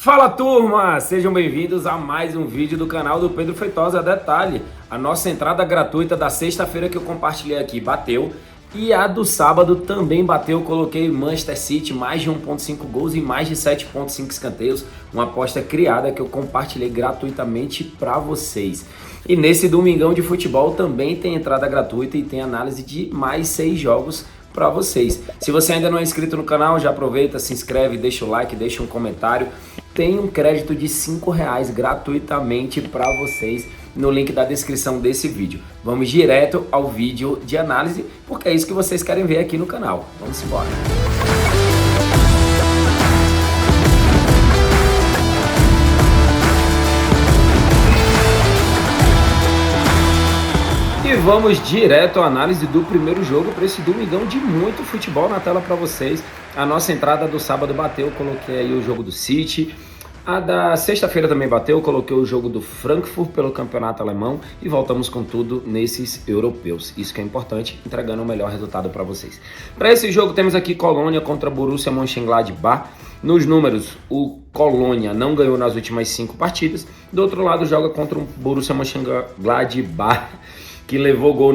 Fala turma, sejam bem-vindos a mais um vídeo do canal do Pedro Feitosa. Detalhe, a nossa entrada gratuita da sexta-feira que eu compartilhei aqui bateu e a do sábado também bateu. Coloquei Manchester City mais de 1.5 gols e mais de 7.5 escanteios, uma aposta criada que eu compartilhei gratuitamente para vocês. E nesse domingão de futebol também tem entrada gratuita e tem análise de mais 6 jogos para vocês. Se você ainda não é inscrito no canal, já aproveita, se inscreve, deixa o like, deixa um comentário. Tem um crédito de R$5 gratuitamente para vocês no link da descrição desse vídeo. Vamos direto ao vídeo de análise, porque é isso que vocês querem ver aqui no canal. Vamos embora. E vamos direto à análise do primeiro jogo para esse domingão de muito futebol na tela para vocês. A nossa entrada do sábado bateu, coloquei aí o jogo do City. A da sexta-feira também bateu, coloquei o jogo do Frankfurt pelo campeonato alemão e voltamos com tudo nesses europeus. Isso que é importante, entregando o melhor resultado para vocês. Para esse jogo temos aqui Colônia contra Borussia Mönchengladbach. Nos números, o Colônia não ganhou nas últimas 5 partidas. Do outro lado, joga contra o Borussia Mönchengladbach, que levou gol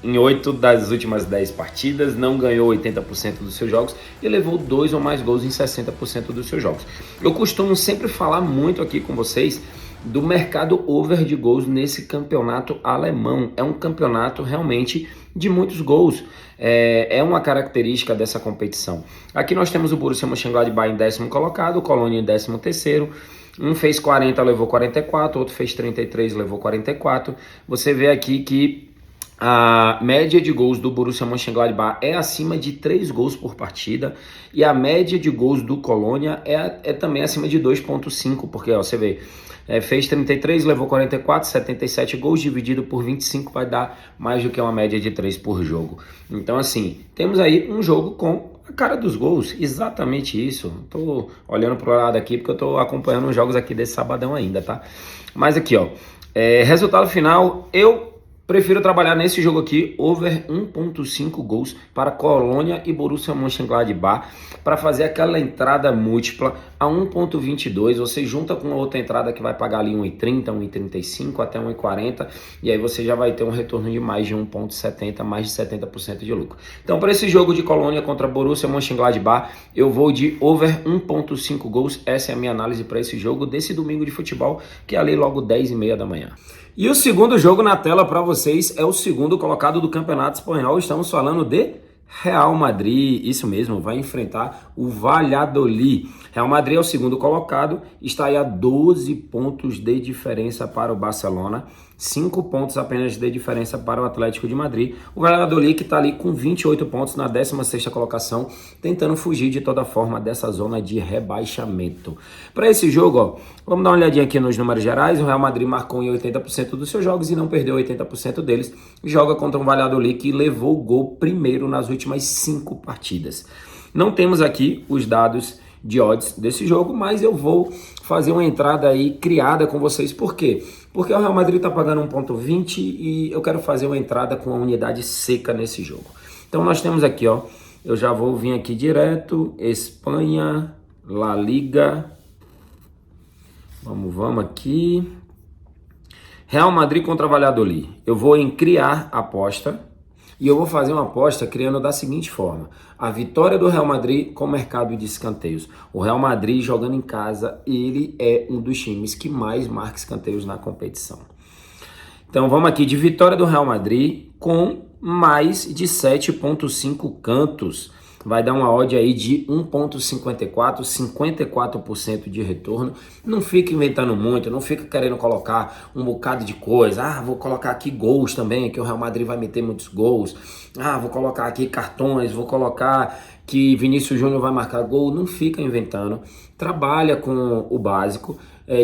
em 8 das últimas 10 partidas, não ganhou 80% dos seus jogos e levou 2 ou mais gols em 60% dos seus jogos. Eu costumo sempre falar muito aqui com vocês do mercado over de gols nesse campeonato alemão. É um campeonato realmente de muitos gols. É uma característica dessa competição. Aqui nós temos o Borussia Mönchengladbach em 10º colocado, o Colônia em 13º. Um fez 40, levou 44, outro fez 33, levou 44. Você vê aqui que a média de gols do Borussia Mönchengladbach é acima de 3 gols por partida e a média de gols do Colônia é também acima de 2.5, porque ó, você vê, fez 33, levou 44, 77 gols, dividido por 25 vai dar mais do que uma média de 3 por jogo. Então assim, temos aí um jogo com a cara dos gols, exatamente isso. Tô olhando pro lado aqui porque eu tô acompanhando os jogos aqui desse sabadão ainda, tá? Mas aqui, ó, resultado final, eu prefiro trabalhar nesse jogo aqui, over 1.5 gols para Colônia e Borussia Mönchengladbach, para fazer aquela entrada múltipla a 1.22, você junta com outra entrada que vai pagar ali 1.30, 1.35 até 1.40, e aí você já vai ter um retorno de mais de 1.70, mais de 70% de lucro. Então, para esse jogo de Colônia contra Borussia Mönchengladbach, eu vou de over 1.5 gols, essa é a minha análise para esse jogo desse domingo de futebol, que é ali logo 10h30 da manhã. E o segundo jogo na tela para vocês é o segundo colocado do Campeonato Espanhol. Estamos falando de Real Madrid, isso mesmo, vai enfrentar o Valladolid. Real Madrid é o segundo colocado, está aí a 12 pontos de diferença para o Barcelona, 5 pontos apenas de diferença para o Atlético de Madrid. O Valladolid que está ali com 28 pontos na 16ª colocação, tentando fugir de toda forma dessa zona de rebaixamento. Para esse jogo, ó, vamos dar uma olhadinha aqui nos números gerais. O Real Madrid marcou em 80% dos seus jogos e não perdeu 80% deles. Joga contra um Valladolid que levou o gol primeiro nas últimas 5 partidas. Não temos aqui os dados de odds desse jogo, mas eu vou fazer uma entrada aí criada com vocês. Por quê? Porque o Real Madrid está pagando 1.20 e eu quero fazer uma entrada com a unidade seca nesse jogo. Então nós temos aqui, ó, eu já vou vir aqui direto, Espanha, La Liga, vamos aqui, Real Madrid contra Valladolid. Eu vou em criar aposta. E eu vou fazer uma aposta criando da seguinte forma: a vitória do Real Madrid com o mercado de escanteios. O Real Madrid jogando em casa, ele é um dos times que mais marca escanteios na competição. Então vamos aqui de vitória do Real Madrid com mais de 7.5 cantos. Vai dar uma odd aí de 1.54, 54% de retorno. Não fica inventando muito, não fica querendo colocar um bocado de coisa. Vou colocar aqui gols também, que o Real Madrid vai meter muitos gols. Vou colocar aqui cartões, vou colocar que Vinícius Júnior vai marcar gol. Não fica inventando, trabalha com o básico.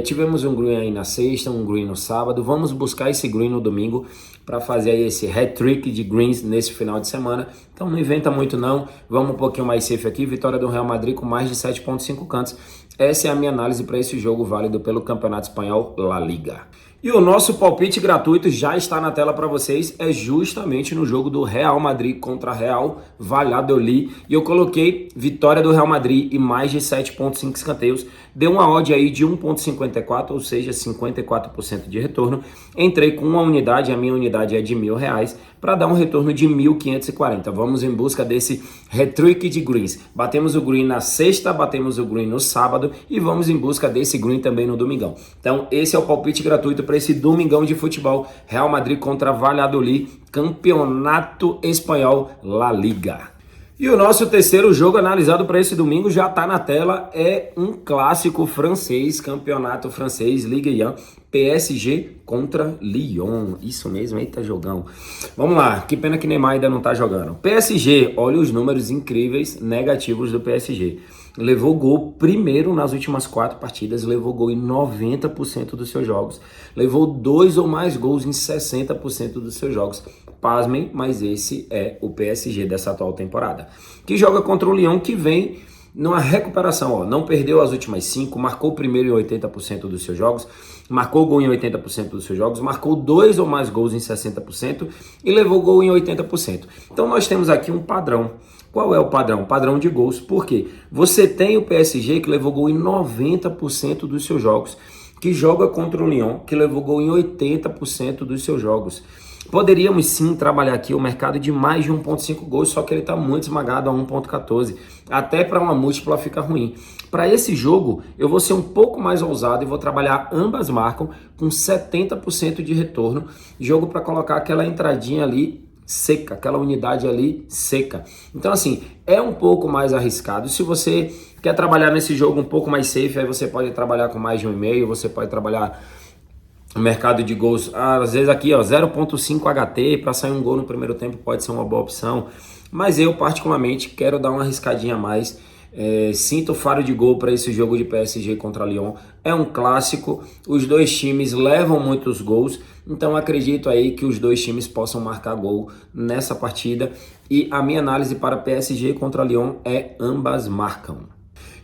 Tivemos um green aí na sexta, um green no sábado. Vamos buscar esse green no domingo para fazer aí esse hat-trick de greens nesse final de semana. Então não inventa muito não, vamos um pouquinho mais safe aqui. Vitória do Real Madrid com mais de 7.5 cantos. Essa é a minha análise para esse jogo válido pelo Campeonato Espanhol La Liga. E o nosso palpite gratuito já está na tela para vocês, é justamente no jogo do Real Madrid contra Real Valladolid. E eu coloquei vitória do Real Madrid e mais de 7.5 escanteios. Deu uma odd aí de 1,54, ou seja, 54% de retorno. Entrei com uma unidade, a minha unidade é de R$1.000, para dar um retorno de 1.540. Vamos em busca desse hat-trick de greens. Batemos o green na sexta, batemos o green no sábado e vamos em busca desse green também no domingão. Então esse é o palpite gratuito para esse domingão de futebol. Real Madrid contra Valladolid, Campeonato Espanhol La Liga. E o nosso terceiro jogo analisado para esse domingo já está na tela, é um clássico francês, campeonato francês, Ligue 1, PSG contra Lyon. Isso mesmo, eita jogão. Vamos lá, que pena que Neymar ainda não está jogando. PSG, olha os números incríveis negativos do PSG. Levou gol primeiro nas últimas 4 partidas, levou gol em 90% dos seus jogos, levou 2 ou mais gols em 60% dos seus jogos. Pasmem, mas esse é o PSG dessa atual temporada, que joga contra o Lyon, que vem numa recuperação, ó, não perdeu as últimas 5, marcou primeiro em 80% dos seus jogos, marcou gol em 80% dos seus jogos, marcou 2 ou mais gols em 60% e levou gol em 80%. Então nós temos aqui um padrão. Qual é o padrão? Padrão de gols. Por quê? Você tem o PSG que levou gol em 90% dos seus jogos, que joga contra o Lyon, que levou gol em 80% dos seus jogos. Poderíamos sim trabalhar aqui o mercado de mais de 1,5 gols, só que ele está muito esmagado a 1,14. Até para uma múltipla fica ruim. Para esse jogo, eu vou ser um pouco mais ousado e vou trabalhar ambas marcam com 70% de retorno. Jogo para colocar aquela entradinha ali seca, aquela unidade ali seca. Então assim, é um pouco mais arriscado. Se você quer trabalhar nesse jogo um pouco mais safe, aí você pode trabalhar com mais de 1,5, você pode trabalhar o mercado de gols, às vezes aqui ó, 0,5 HT, para sair um gol no primeiro tempo pode ser uma boa opção, mas eu particularmente quero dar uma arriscadinha a mais. Sinto o faro de gol para esse jogo de PSG contra Lyon. É um clássico, os dois times levam muitos gols, então acredito aí que os dois times possam marcar gol nessa partida. E a minha análise para PSG contra Lyon é ambas marcam.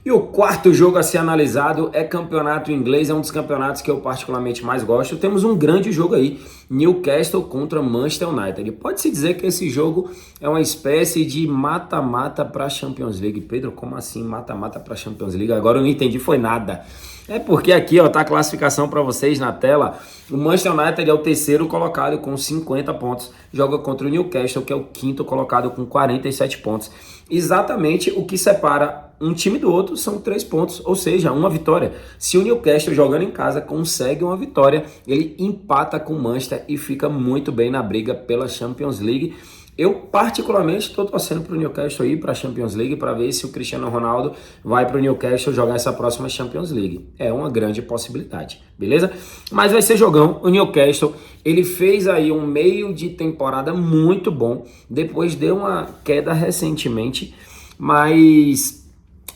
E o quarto jogo a ser analisado é campeonato inglês, é um dos campeonatos que eu particularmente mais gosto. Temos um grande jogo aí, Newcastle contra Manchester United. Pode-se dizer que esse jogo é uma espécie de mata-mata para a Champions League. Pedro, como assim mata-mata para a Champions League? Agora eu não entendi, foi nada. É porque aqui ó, tá a classificação para vocês na tela. O Manchester United é o terceiro colocado com 50 pontos. Joga contra o Newcastle, que é o quinto colocado com 47 pontos. Exatamente o que separa um time do outro são 3 pontos, ou seja, uma vitória. Se o Newcastle jogando em casa consegue uma vitória, ele empata com o Manchester e fica muito bem na briga pela Champions League. Eu particularmente estou torcendo para o Newcastle ir para a Champions League para ver se o Cristiano Ronaldo vai para o Newcastle jogar essa próxima Champions League. É uma grande possibilidade, beleza? Mas vai ser jogão. O Newcastle, ele fez aí um meio de temporada muito bom, depois deu uma queda recentemente, mas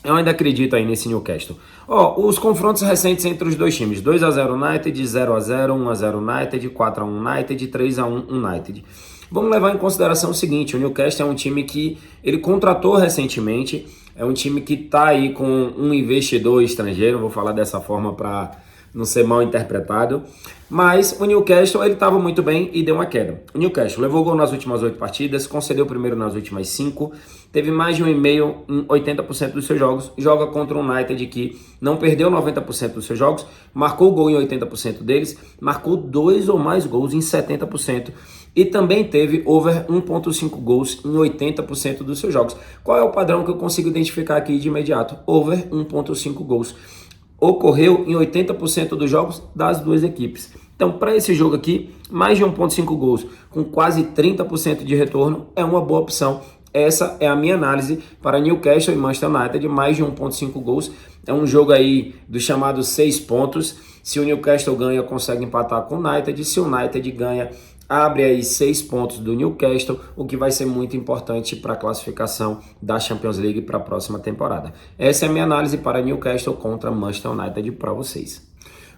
eu ainda acredito aí nesse Newcastle. Ó, os confrontos recentes entre os dois times: 2-0 United, 0-0, 1-0 United, 4-1 United, 3-1 United. Vamos levar em consideração o seguinte: o Newcastle é um time que ele contratou recentemente, é um time que está aí com um investidor estrangeiro, vou falar dessa forma para não ser mal interpretado, mas o Newcastle ele estava muito bem e deu uma queda. O Newcastle levou gol nas últimas 8 partidas, concedeu primeiro nas últimas 5, teve mais de 1,5 em 80% dos seus jogos, joga contra o United que não perdeu 90% dos seus jogos, marcou gol em 80% deles, marcou 2 ou mais gols em 70%, e também teve over 1,5 gols em 80% dos seus jogos. Qual é o padrão que eu consigo identificar aqui de imediato? Over 1,5 gols. Ocorreu em 80% dos jogos das duas equipes. Então, para esse jogo aqui, mais de 1,5 gols com quase 30% de retorno é uma boa opção. Essa é a minha análise para Newcastle e Manchester United, mais de 1,5 gols. É um jogo aí dos chamados 6 pontos. Se o Newcastle ganha, consegue empatar com o United. Se o United ganha, abre aí 6 pontos do Newcastle, o que vai ser muito importante para a classificação da Champions League para a próxima temporada. Essa é a minha análise para Newcastle contra Manchester United para vocês.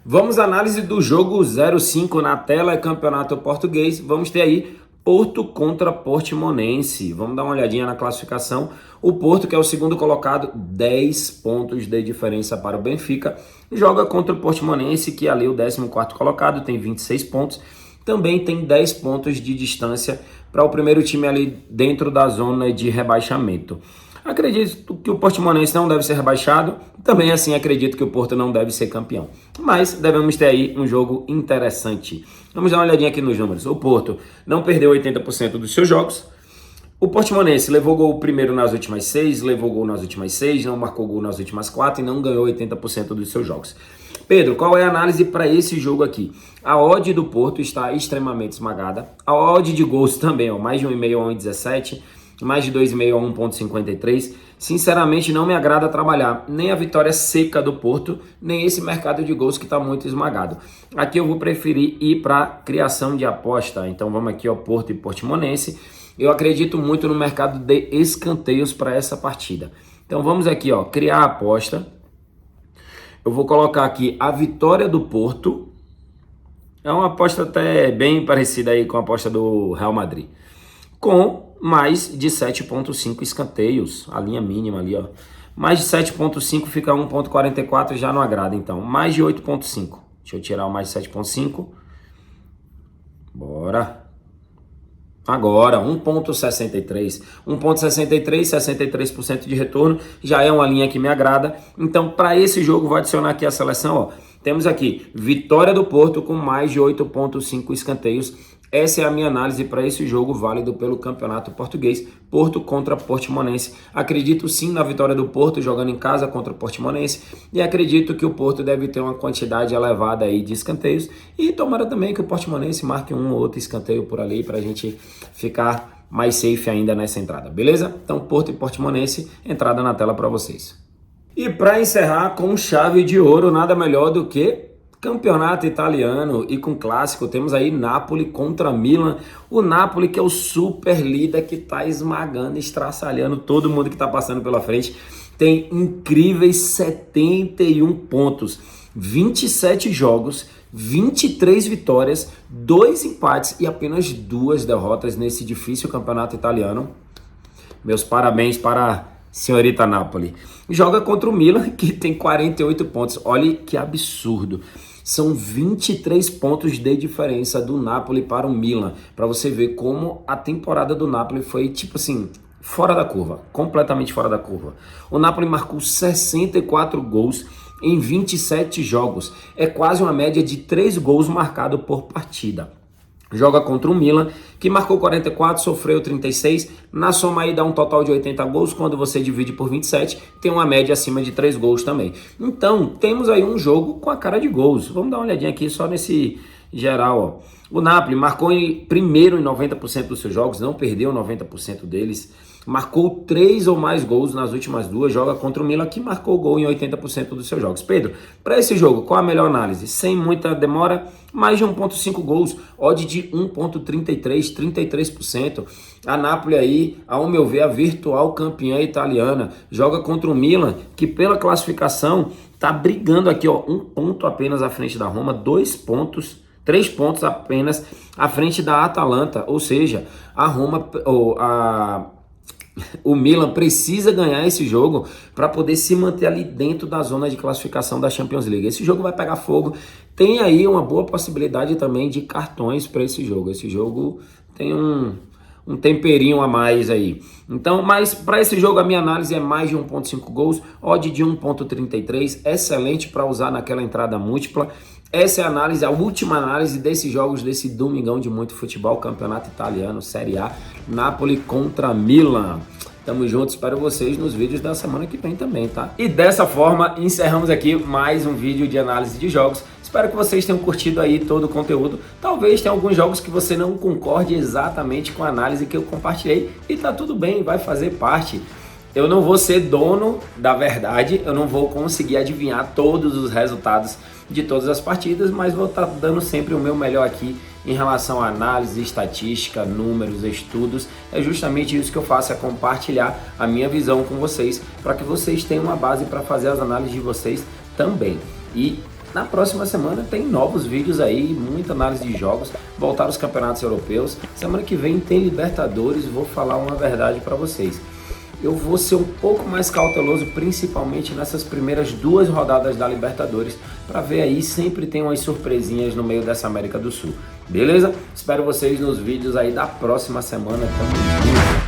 Vamos à análise do jogo 05 na tela, é campeonato português. Vamos ter aí Porto contra Portimonense. Vamos dar uma olhadinha na classificação. O Porto, que é o segundo colocado, 10 pontos de diferença para o Benfica, joga contra o Portimonense, que é ali o 14º colocado, tem 26 pontos. Também tem 10 pontos de distância para o primeiro time ali dentro da zona de rebaixamento. Acredito que o Portimonense não deve ser rebaixado, também assim acredito que o Porto não deve ser campeão. Mas devemos ter aí um jogo interessante. Vamos dar uma olhadinha aqui nos números. O Porto não perdeu 80% dos seus jogos. O Portimonense levou gol primeiro nas últimas 6, levou gol nas últimas 6, não marcou gol nas últimas 4 e não ganhou 80% dos seus jogos. Pedro, qual é a análise para esse jogo aqui? A odd do Porto está extremamente esmagada. A odd de gols também, ó, mais de 1,5 a 1,17, mais de 2,5 a 1,53. Sinceramente, não me agrada trabalhar nem a vitória seca do Porto, nem esse mercado de gols que está muito esmagado. Aqui eu vou preferir ir para criação de aposta. Então vamos aqui, ó, Porto e Portimonense. Eu acredito muito no mercado de escanteios para essa partida. Então vamos aqui, ó, criar a aposta. Eu vou colocar aqui a vitória do Porto. É uma aposta até bem parecida aí com a aposta do Real Madrid. Com mais de 7,5 escanteios. A linha mínima ali, ó. Mais de 7,5 fica 1,44, já não agrada, então. Mais de 8,5. Deixa eu tirar o mais de 7,5. Bora. Agora, 1,63. 1,63, 63% de retorno, já é uma linha que me agrada. Então, para esse jogo, vou adicionar aqui a seleção, ó. Temos aqui, vitória do Porto com mais de 8,5 escanteios. Essa é a minha análise para esse jogo válido pelo Campeonato Português, Porto contra Portimonense. Acredito sim na vitória do Porto jogando em casa contra o Portimonense e acredito que o Porto deve ter uma quantidade elevada aí de escanteios e tomara também que o Portimonense marque um ou outro escanteio por ali para a gente ficar mais safe ainda nessa entrada, beleza? Então Porto e Portimonense, entrada na tela para vocês. E para encerrar com chave de ouro, nada melhor do que Campeonato italiano e com clássico, temos aí Napoli contra Milan. O Napoli que é o super líder que está esmagando, estraçalhando todo mundo que está passando pela frente. Tem incríveis 71 pontos, 27 jogos, 23 vitórias, 2 empates e apenas 2 derrotas nesse difícil campeonato italiano. Meus parabéns para a senhorita Napoli. Joga contra o Milan que tem 48 pontos. Olha que absurdo. São 23 pontos de diferença do Napoli para o Milan. Para você ver como a temporada do Napoli foi, tipo assim, fora da curva. Completamente fora da curva. O Napoli marcou 64 gols em 27 jogos. É quase uma média de 3 gols marcados por partida. Joga contra o Milan, que marcou 44, sofreu 36. Na soma aí dá um total de 80 gols. Quando você divide por 27, tem uma média acima de 3 gols também. Então, temos aí um jogo com a cara de gols. Vamos dar uma olhadinha aqui só nesse geral, ó. O Napoli marcou primeiro em 90% dos seus jogos, não perdeu 90% deles. Marcou 3 ou mais gols nas últimas 2, joga contra o Milan, que marcou gol em 80% dos seus jogos. Pedro, para esse jogo, qual a melhor análise? Sem muita demora, mais de 1,5 gols, odd de 1,33, 33%. A Napoli aí, ao meu ver, a virtual campeã italiana, joga contra o Milan, que pela classificação tá brigando aqui, ó, 1 ponto apenas à frente da Roma, 2 pontos, 3 pontos apenas à frente da Atalanta, ou seja, a Roma, o Milan precisa ganhar esse jogo para poder se manter ali dentro da zona de classificação da Champions League. Esse jogo vai pegar fogo. Tem aí uma boa possibilidade também de cartões para esse jogo. Esse jogo tem um temperinho a mais aí. Então, mas para esse jogo a minha análise é mais de 1,5 gols, odd de 1,33, excelente para usar naquela entrada múltipla. Essa é a análise, a última análise desses jogos desse domingão de muito futebol, campeonato italiano, Série A, Napoli contra Milan. Tamo junto, espero vocês nos vídeos da semana que vem também, tá? E dessa forma, encerramos aqui mais um vídeo de análise de jogos. Espero que vocês tenham curtido aí todo o conteúdo. Talvez tenha alguns jogos que você não concorde exatamente com a análise que eu compartilhei e tá tudo bem, vai fazer parte. Eu não vou ser dono da verdade, eu não vou conseguir adivinhar todos os resultados de todas as partidas, mas vou estar dando sempre o meu melhor aqui em relação a análise, estatística, números, estudos. É justamente isso que eu faço, é compartilhar a minha visão com vocês, para que vocês tenham uma base para fazer as análises de vocês também. E na próxima semana tem novos vídeos aí, muita análise de jogos, voltar aos campeonatos europeus. Semana que vem tem Libertadores, vou falar uma verdade para vocês. Eu vou ser um pouco mais cauteloso, principalmente nessas primeiras 2 rodadas da Libertadores, para ver aí, sempre tem umas surpresinhas no meio dessa América do Sul. Beleza? Espero vocês nos vídeos aí da próxima semana. Tamo junto.